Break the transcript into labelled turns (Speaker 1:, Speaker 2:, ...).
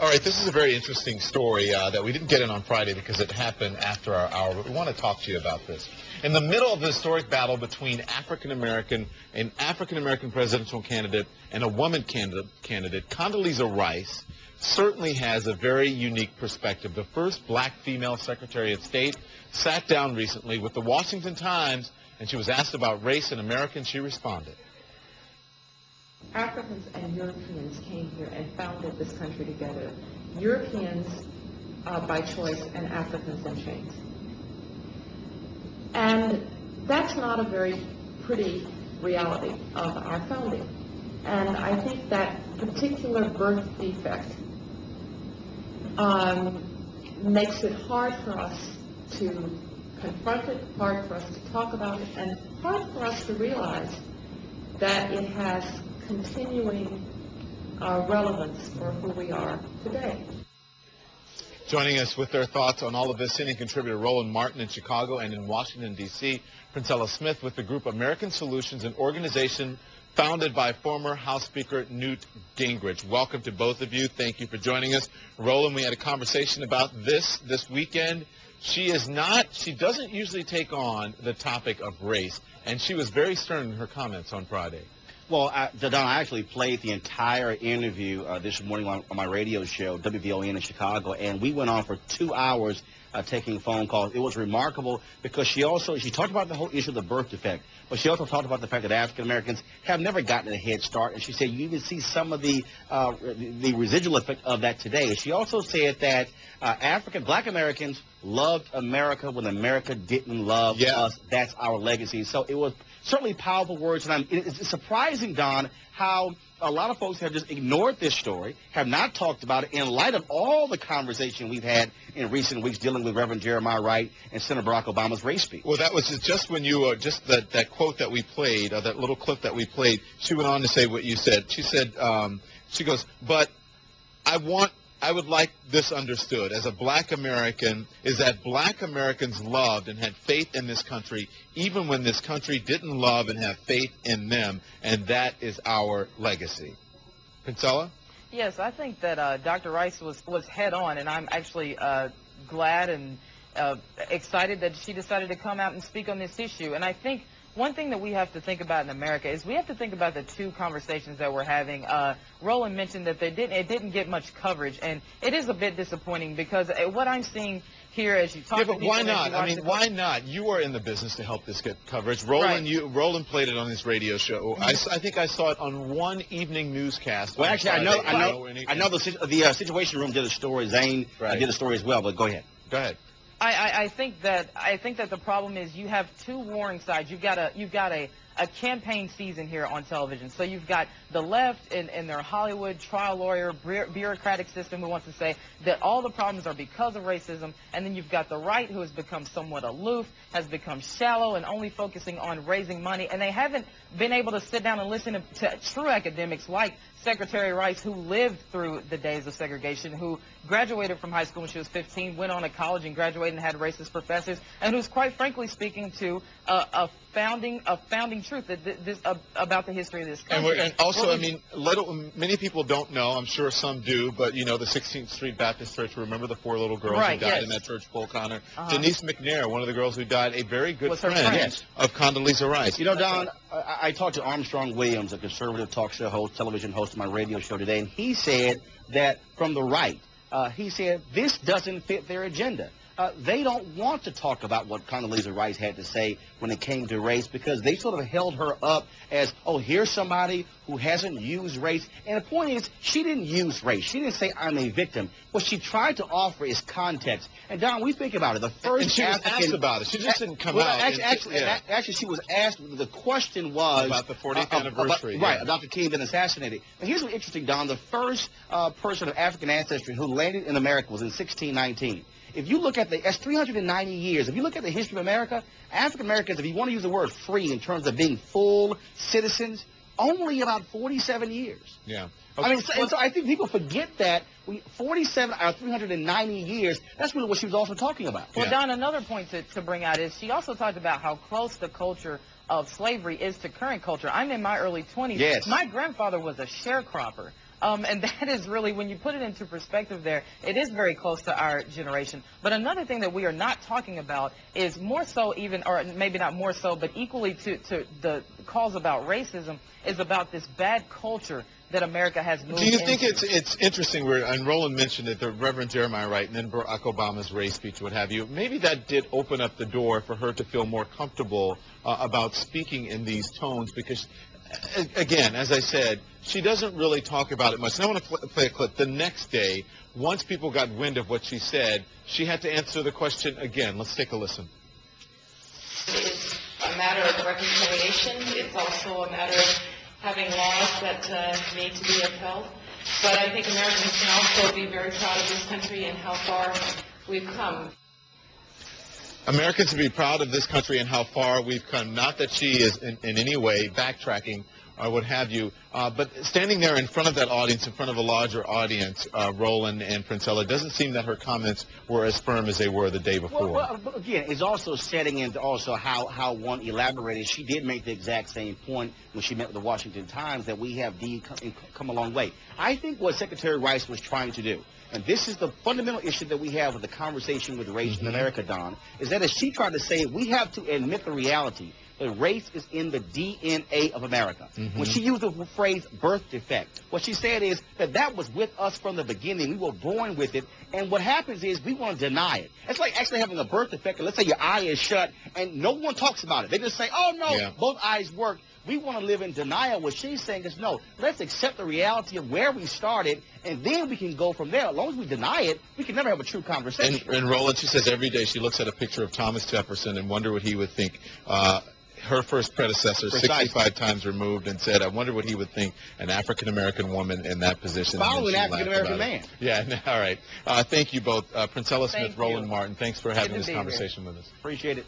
Speaker 1: All right, this is a very interesting story that we didn't get in on Friday because it happened after our hour, but we want to talk to you about this. In the middle of the historic battle between an African-American presidential candidate and a woman candidate, Condoleezza Rice certainly has a very unique perspective. The first black female Secretary of State sat down recently with the Washington Times, and she was asked about race in America, and she responded.
Speaker 2: Africans and Europeans came here and founded this country together. Europeans by choice and Africans in chains. And that's not a very pretty reality of our founding. And I think that particular birth defect makes it hard for us to confront it, hard for us to talk about it, and hard for us to realize that it has continuing relevance for who we are today.
Speaker 1: Joining us with their thoughts on all of this, senior contributor Roland Martin in Chicago and in Washington, D.C., Princella Smith with the group American Solutions, an organization founded by former House Speaker Newt Gingrich. Welcome to both of you. Thank you for joining us. Roland, we had a conversation about this weekend. She doesn't usually take on the topic of race, and she was very stern in her comments on Friday.
Speaker 3: Well, Don, I actually played the entire interview this morning on my radio show, WVON in Chicago, and we went on for 2 hours taking phone calls. It was remarkable because she talked about the whole issue of the birth defect, but she also talked about the fact that African Americans have never gotten a head start, and she said you even see some of the residual effect of that today. She also said that Black Americans loved America when America didn't love us. That's our legacy. So it was certainly powerful words, and it's surprising, Don, how a lot of folks have just ignored this story, have not talked about it in light of all the conversation we've had in recent weeks dealing with Reverend Jeremiah Wright and Senator Barack Obama's race speech.
Speaker 1: Well, that was just when you, just that quote that we played, that little clip that we played, she went on to say what you said. She said, she goes, but I would like this understood as a black American, is that black Americans loved and had faith in this country even when this country didn't love and have faith in them, and that is our legacy. Princella?
Speaker 4: Yes, I think that Dr. Rice was head on, and I'm actually glad and excited that she decided to come out and speak on this issue. And I think one thing that we have to think about in America is we have to think about the two conversations that we're having. Roland mentioned that it didn't get much coverage, and it is a bit disappointing because what I'm seeing here as you talk to people...
Speaker 1: Yeah, but why not? I mean, why not? You are in the business to help this get coverage. Roland,
Speaker 4: right.
Speaker 1: Roland played it on his radio show. I think I saw it on one evening newscast.
Speaker 3: Well, actually, I know the Situation Room did a story. Zane did a story as well, but go ahead.
Speaker 1: Go ahead.
Speaker 4: I think that the problem is you have two warring sides. You've got a campaign season here on television. So you've got the left in their Hollywood trial lawyer bureaucratic system who wants to say that all the problems are because of racism, and then you've got the right who has become somewhat aloof, has become shallow, and only focusing on raising money, and they haven't been able to sit down and listen to true academics like Secretary Rice, who lived through the days of segregation, who graduated from high school when she was 15, went on to college and graduated and had racist professors, and who's quite frankly speaking to a founding truth about the history of this country.
Speaker 1: And also, I mean, many people don't know. I'm sure some do, but you know, the 16th Street Baptist Church. Remember the 4 little girls who died in that church, Bull Connor. Denise McNair, one of the girls who died, a very good friend of Condoleezza Rice.
Speaker 3: You know, Don, I talked to Armstrong Williams, a conservative talk show host, television host on my radio show today, and he said that from the right, he said this doesn't fit their agenda. They don't want to talk about what Condoleezza Rice had to say when it came to race because they sort of held her up as, oh, here's somebody who hasn't used race. And the point is, she didn't use race. She didn't say, I'm a victim. What she tried to offer is context. And, Don, we think about it. The first
Speaker 1: and she was asked about it. She just didn't come out.
Speaker 3: Actually, she was asked. The question was
Speaker 1: about the 40th anniversary.
Speaker 3: About Dr. King being assassinated. And here's what's interesting, Don. The first person of African ancestry who landed in America was in 1619. If you look at that's 390 years. If you look at the history of America, African Americans, if you want to use the word free in terms of being full citizens, only about 47 years.
Speaker 1: Yeah.
Speaker 3: Okay. I mean, so I think people forget that 47 out of 390 years, that's really what she was also talking about.
Speaker 4: Well, Don, another point to bring out is she also talked about how close the culture of slavery is to current culture. I'm in my early 20s.
Speaker 3: Yes.
Speaker 4: My grandfather was a sharecropper. And that is really, when you put it into perspective there, it is very close to our generation. But another thing that we are not talking about is more so even, or maybe not more so, but equally to the calls about racism, is about this bad culture that America has moved
Speaker 1: Do you
Speaker 4: into.
Speaker 1: think it's interesting, and Roland mentioned it, the Reverend Jeremiah Wright, and then Barack Obama's race speech, what have you, maybe that did open up the door for her to feel more comfortable about speaking in these tones, because, again, as I said, she doesn't really talk about it much. And I want to play a clip. The next day, once people got wind of what she said, she had to answer the question again. Let's take a listen.
Speaker 2: It's a matter of reconciliation. It's also a matter of having laws that need to be upheld. But I think Americans can also be very proud of this country and how far we've come.
Speaker 1: Americans should be proud of this country and how far we've come. Not that she is in any way backtracking or what have you, but standing there in front of that audience, in front of a larger audience, Roland and Princella, it doesn't seem that her comments were as firm as they were the day before.
Speaker 3: Well, again, it's also setting into also how one elaborated. She did make the exact same point when she met with the Washington Times that we have come a long way. I think what Secretary Rice was trying to do, and this is the fundamental issue that we have with the conversation with race in America, Don, is that as she tried to say, we have to admit the reality that race is in the DNA of America. When she used the phrase birth defect, what she said is that was with us from the beginning. We were born with it, and what happens is we want to deny it. It's like actually having a birth defect, and let's say your eye is shut, and no one talks about it. They just say, oh, no, both eyes work. We want to live in denial. What she's saying is, no, let's accept the reality of where we started, and then we can go from there. As long as we deny it, we can never have a true conversation.
Speaker 1: And Roland, she says every day she looks at a picture of Thomas Jefferson and wonder what he would think. Her first predecessor, 65 times removed, and said, I wonder what he would think, an African-American woman in that position.
Speaker 3: Following an African-American man.
Speaker 1: Yeah, all right. Thank you both. Princella Smith, Roland Martin, thanks for having this conversation with us.
Speaker 3: Appreciate it.